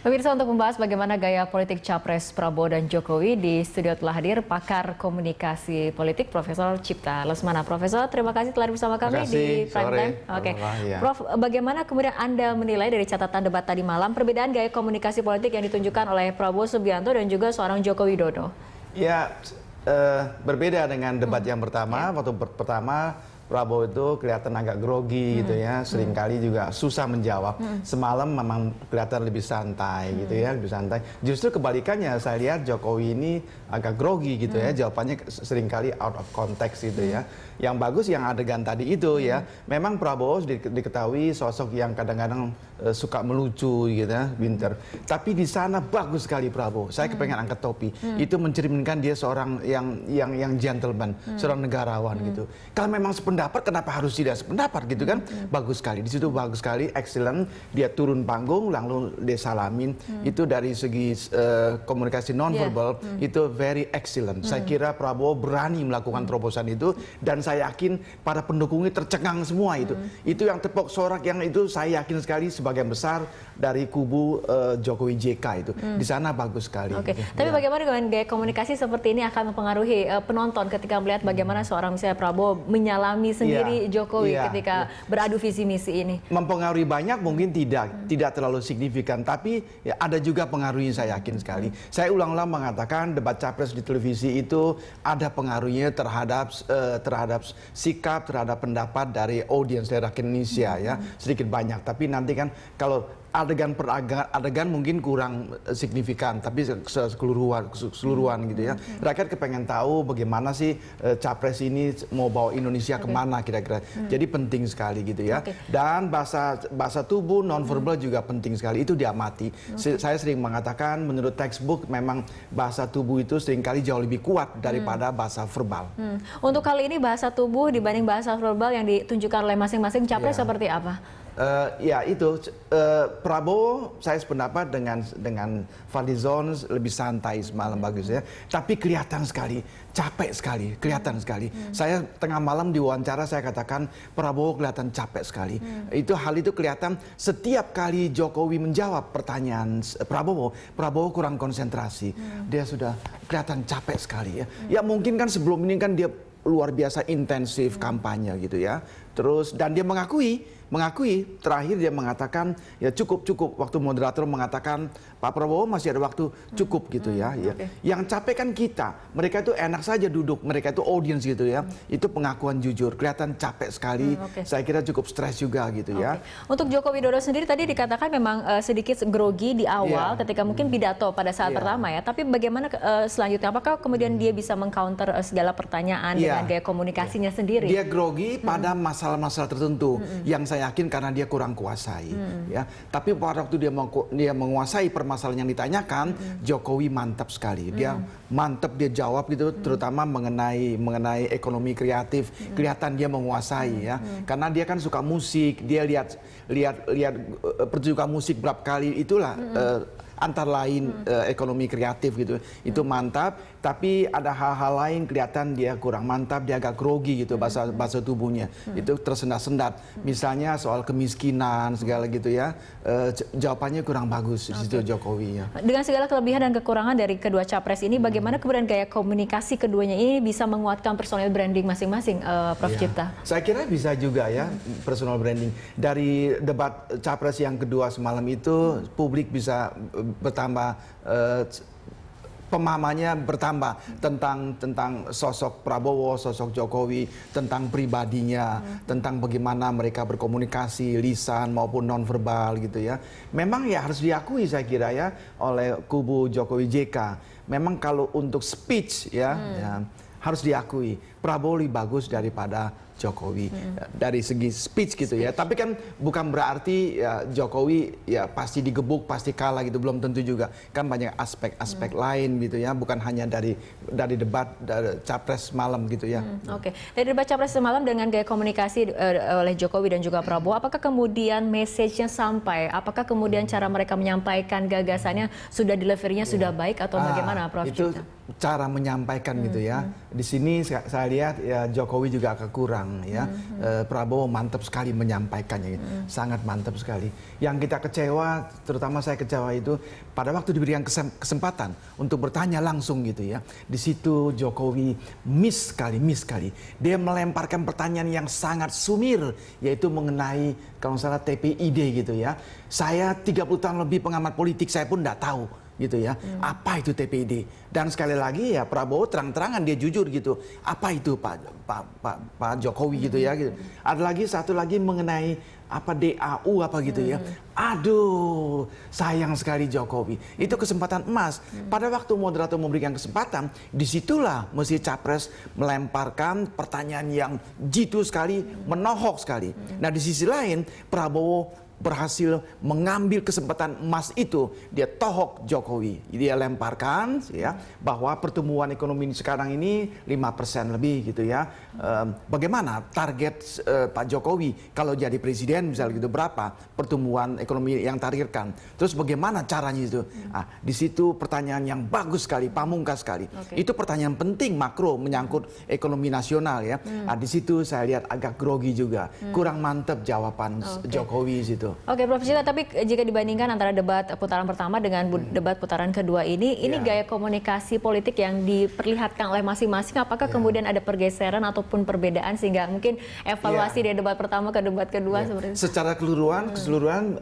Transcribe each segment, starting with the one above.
Pemirsa, untuk membahas bagaimana gaya politik Capres Prabowo dan Jokowi, di studio telah hadir pakar komunikasi politik Profesor Cipta Lesmana. Profesor, terima kasih telah bersama kami di Prime Time. Oke, Prof, bagaimana kemudian Anda menilai dari catatan debat tadi malam perbedaan gaya komunikasi politik yang ditunjukkan oleh Prabowo Subianto dan juga seorang Joko Widodo? Ya, berbeda dengan debat yang pertama. Waktu pertama Prabowo itu kelihatan agak grogi gitu ya, seringkali juga susah menjawab. Semalam memang kelihatan lebih santai gitu ya, lebih santai. Justru kebalikannya, saya lihat Jokowi ini agak grogi gitu ya, jawabannya seringkali out of context gitu ya. Yang bagus yang adegan tadi itu ya, memang Prabowo diketahui sosok yang kadang-kadang suka melucu gitu ya, pinter. Tapi di sana bagus sekali Prabowo. Saya kepengen angkat topi. Itu mencerminkan dia seorang yang gentleman, seorang negarawan gitu. Kalau memang sependapat, kenapa harus tidak sependapat gitu kan? Bagus sekali. Di situ bagus sekali, excellent. Dia turun panggung, lalu dia salamin. Itu dari segi komunikasi nonverbal itu very excellent. Saya kira Prabowo berani melakukan terobosan itu, dan saya yakin para pendukungnya tercengang semua itu. Itu yang tepuk sorak yang itu saya yakin sekali sebagian besar dari kubu Jokowi JK itu. Di sana bagus sekali. Oke. Tapi bagaimana dengan gaya komunikasi seperti ini akan mempengaruhi penonton ketika melihat bagaimana seorang misalnya Prabowo menyalami sendiri Jokowi ketika beradu visi misi ini? Mempengaruhi banyak mungkin tidak terlalu signifikan, tapi ya ada juga pengaruhnya, saya yakin sekali. Saya ulang-ulang mengatakan debat capres di televisi itu ada pengaruhnya terhadap sikap, terhadap pendapat dari audiens dari rakyat Indonesia ya, sedikit banyak. Tapi nanti kan kalau adegan per adegan mungkin kurang signifikan, tapi keseluruhan gitu ya. Rakyat kepengen tahu bagaimana sih capres ini mau bawa Indonesia kemana kira-kira. Jadi penting sekali gitu ya. Dan bahasa tubuh nonverbal juga penting sekali, itu diamati. Saya sering mengatakan menurut textbook memang bahasa tubuh itu seringkali jauh lebih kuat daripada bahasa verbal. Untuk kali ini bahasa tubuh dibanding bahasa verbal yang ditunjukkan oleh masing-masing capres seperti apa? Ya itu Prabowo saya sependapat dengan Fadlizon lebih santai semalam bagus ya, tapi kelihatan sekali capek sekali, kelihatan sekali. Saya tengah malam diwawancara saya katakan Prabowo kelihatan capek sekali. Hal itu kelihatan setiap kali Jokowi menjawab pertanyaan Prabowo kurang konsentrasi. Dia sudah kelihatan capek sekali ya. Ya mungkin kan sebelum ini kan dia luar biasa intensif kampanye gitu ya. Terus dan dia mengakui terakhir dia mengatakan ya cukup waktu moderator mengatakan Pak Prabowo masih ada waktu cukup gitu ya. Yang capek kan kita, mereka itu enak saja duduk, mereka itu audiens gitu ya. Itu pengakuan jujur, kelihatan capek sekali. Saya kira cukup stres juga gitu ya. Untuk Joko Widodo sendiri tadi dikatakan memang sedikit grogi di awal ketika mungkin pidato pada saat pertama ya. Tapi bagaimana selanjutnya? Apakah kemudian dia bisa mengcounter segala pertanyaan dengan gaya komunikasinya sendiri? Dia grogi pada masalah-masalah tertentu yang saya yakin karena dia kurang kuasai ya. Tapi pada waktu dia menguasai permasalahan yang ditanyakan, Jokowi mantap sekali. Dia mantap, dia jawab gitu, terutama mengenai ekonomi kreatif. Kelihatan dia menguasai ya. Karena dia kan suka musik, dia lihat pertunjukan musik berapa kali, itulah antara lain ekonomi kreatif gitu. Itu mantap, tapi ada hal-hal lain kelihatan dia kurang mantap, dia agak grogi gitu bahasa tubuhnya. Itu tersendat-sendat. Misalnya soal kemiskinan segala gitu ya. Jawabannya kurang bagus di situ Jokowi ya. Dengan segala kelebihan dan kekurangan dari kedua capres ini, bagaimana kemudian gaya komunikasi keduanya ini bisa menguatkan personal branding masing-masing, Prof. Cipta? Saya kira bisa juga ya, personal branding. Dari debat capres yang kedua semalam itu, publik bisa bertambah pemahamannya bertambah tentang sosok Prabowo, sosok Jokowi, tentang pribadinya, tentang bagaimana mereka berkomunikasi lisan maupun nonverbal gitu ya. Memang ya harus diakui saya kira ya oleh kubu Jokowi JK. Memang kalau untuk speech ya harus diakui Prabowo lebih bagus daripada Jokowi dari segi speech gitu ya. Tapi kan bukan berarti ya Jokowi ya pasti digebuk, pasti kalah gitu, belum tentu juga. Kan banyak aspek-aspek lain gitu ya, bukan hanya dari debat capres malam gitu ya. Dari debat capres semalam dengan gaya komunikasi oleh Jokowi dan juga Prabowo, apakah kemudian message-nya sampai? Apakah kemudian cara mereka menyampaikan gagasannya sudah delivery-nya sudah baik atau bagaimana, Prof? Itu cara menyampaikan gitu ya. Di sini saya lihat ya Jokowi juga agak kurang menang ya. Prabowo mantap sekali menyampaikannya, sangat mantap sekali. Yang kita kecewa, terutama saya kecewa itu pada waktu diberikan kesempatan untuk bertanya langsung gitu ya. Di situ Jokowi miss sekali. Dia melemparkan pertanyaan yang sangat sumir, yaitu mengenai kalau nggak salah TPID gitu ya. Saya 30 tahun lebih pengamat politik, saya pun nggak tahu gitu ya. Apa itu TPID? Dan sekali lagi ya Prabowo terang-terangan dia jujur gitu. Apa itu Pak Jokowi gitu ya gitu. Ada satu lagi mengenai apa DAU apa gitu ya. Aduh, sayang sekali Jokowi. Itu kesempatan emas. Pada waktu moderator memberikan kesempatan, disitulah mesti capres melemparkan pertanyaan yang jitu sekali, menohok sekali. Nah di sisi lain Prabowo berhasil mengambil kesempatan emas itu, dia tohok Jokowi, dia lemparkan ya bahwa pertumbuhan ekonomi sekarang ini 5% lebih gitu ya. Bagaimana target Pak Jokowi kalau jadi presiden misalnya gitu, berapa pertumbuhan ekonomi yang targetkan? Terus bagaimana caranya itu? Di situ pertanyaan yang bagus sekali, pamungkas sekali. Itu pertanyaan penting makro menyangkut ekonomi nasional ya. Di situ saya lihat agak grogi juga, kurang mantep jawaban Jokowi situ. Oke, Prof. Cita, tapi jika dibandingkan antara debat putaran pertama dengan debat putaran kedua ini gaya komunikasi politik yang diperlihatkan oleh masing-masing, apakah kemudian ada pergeseran ataupun perbedaan sehingga mungkin evaluasi dari debat pertama ke debat kedua seperti itu? Secara keseluruhan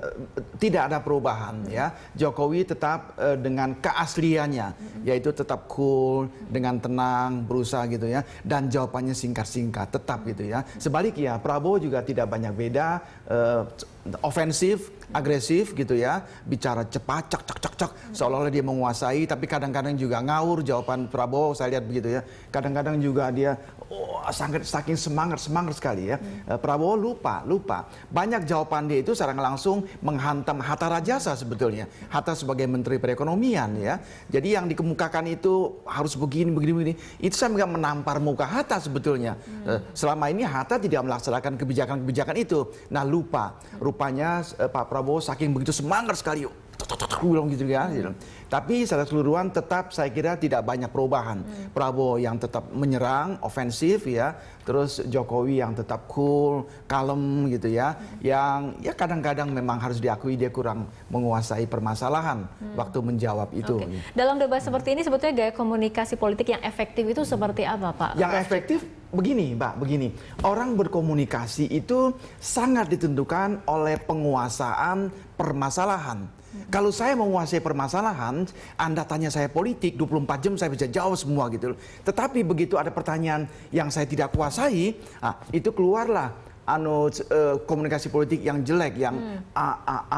tidak ada perubahan ya. Jokowi tetap dengan keasliannya, yaitu tetap cool, dengan tenang, berusaha gitu ya, dan jawabannya singkat-singkat, tetap gitu ya. Sebaliknya Prabowo juga tidak banyak beda, ofensif, agresif gitu ya, bicara cepat, cak, seolah-olah dia menguasai, tapi kadang-kadang juga ngawur jawaban Prabowo, saya lihat begitu ya. Kadang-kadang juga dia saking semangat sekali ya. Prabowo lupa. Banyak jawaban dia itu secara langsung menghantam Hatta Rajasa sebetulnya. Hatta sebagai Menteri Perekonomian ya. Jadi yang dikemukakan itu harus begini. Itu saya nggak menampar muka Hatta sebetulnya. Selama ini Hatta tidak melaksanakan kebijakan itu. Nah rupanya Pak Prabowo saking begitu semangat sekali gitu ya. Tapi secara keseluruhan tetap saya kira tidak banyak perubahan. Prabowo yang tetap menyerang, ofensif ya, terus Jokowi yang tetap cool, kalem gitu ya. Yang ya kadang-kadang memang harus diakui dia kurang menguasai permasalahan waktu menjawab itu. Dalam debat seperti ini sebetulnya gaya komunikasi politik yang efektif itu seperti apa, Pak? Yang efektif begini, Mbak, begini. Orang berkomunikasi itu sangat ditentukan oleh penguasaan permasalahan. Kalau saya menguasai permasalahan, Anda tanya saya politik, 24 jam saya bisa jawab semua gitu. Tetapi begitu ada pertanyaan yang saya tidak kuasai, itu keluarlah komunikasi politik yang jelek, yang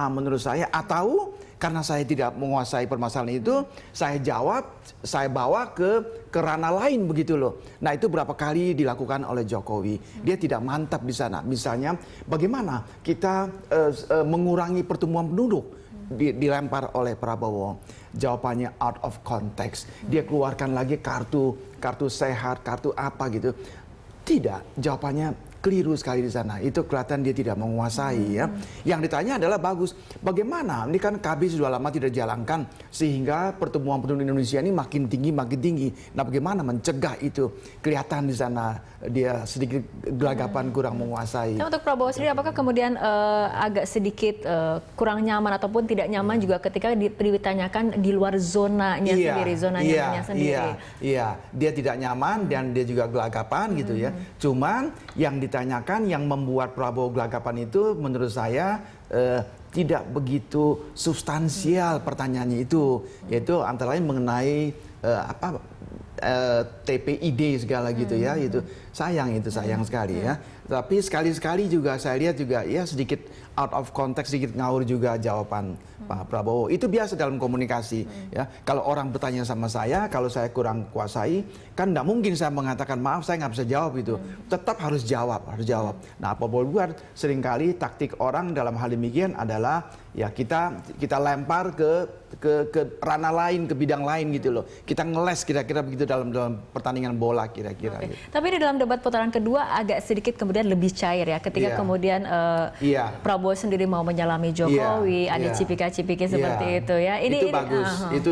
menurut saya. Atau karena saya tidak menguasai permasalahan itu, saya bawa ke ranah lain begitu loh. Nah itu berapa kali dilakukan oleh Jokowi. Dia tidak mantap di sana. Misalnya bagaimana kita mengurangi pertumbuhan penduduk. Dilempar oleh Prabowo, jawabannya out of context. Dia keluarkan lagi kartu sehat, kartu apa gitu. Tidak, jawabannya keliru sekali di sana. Itu kelihatan dia tidak menguasai ya. Yang ditanya adalah bagus. Bagaimana? Ini kan KB sudah lama tidak dijalankan sehingga pertumbuhan penduduk Indonesia ini makin tinggi. Nah, bagaimana mencegah itu? Kelihatan di sana dia sedikit gelagapan, kurang menguasai. Nah, untuk Prabowo sendiri apakah kemudian agak sedikit kurang nyaman ataupun tidak nyaman juga ketika ditanyakan di luar zonanya sendiri, zona nyamannya sendiri? Iya, dia tidak nyaman dan dia juga gelagapan gitu ya. Cuman yang ditanyakan yang membuat Prabowo gelagapan itu menurut saya tidak begitu substansial pertanyaannya itu, yaitu antara lain mengenai TPID segala gitu ya, itu sayang sekali ya. Tapi sekali-sekali juga saya lihat juga ya sedikit out of context, sedikit ngawur juga jawaban Pak Prabowo. Itu biasa dalam komunikasi ya. Kalau orang bertanya sama saya, kalau saya kurang kuasai, kan tidak mungkin saya mengatakan maaf saya nggak bisa jawab itu. Tetap harus jawab. Nah, apa boleh buat seringkali taktik orang dalam hal demikian adalah ya kita lempar ke ranah lain, ke bidang lain gitu loh. Kita ngeles kira-kira begitu dalam pertandingan bola kira-kira. Gitu. Tapi di dalam debat putaran kedua agak sedikit kemudian kemudian lebih cair ya ketika kemudian Prabowo sendiri mau menyalami Jokowi, ada cipika-cipiki seperti itu ya. Itu bagus. Itu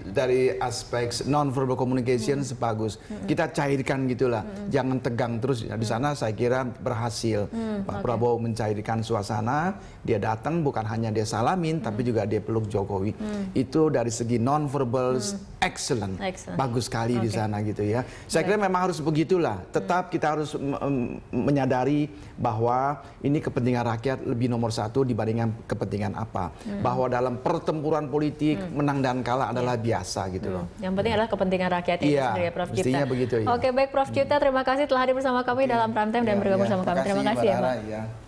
dari aspek non-verbal communication bagus. Kita cairkan gitulah. Jangan tegang terus. Di sana saya kira berhasil. Pak Prabowo mencairkan suasana. Dia datang bukan hanya dia salamin, tapi juga dia peluk Jokowi. Itu dari segi non-verbal excellent. Bagus sekali di sana gitu ya. Saya kira memang harus begitulah. Tetap kita harus menyadari bahwa ini kepentingan rakyat lebih nomor satu dibandingkan kepentingan apa. Bahwa dalam pertempuran politik menang dan kalah adalah biasa gitu loh. Yang penting adalah kepentingan rakyat itu sendiri ya, Prof. Cipta. Begitu, ya. Oke, baik Prof. Cipta, terima kasih telah hadir bersama kami dalam Prime Time dan bergabung bersama kami. Terima kasih ya, Pak.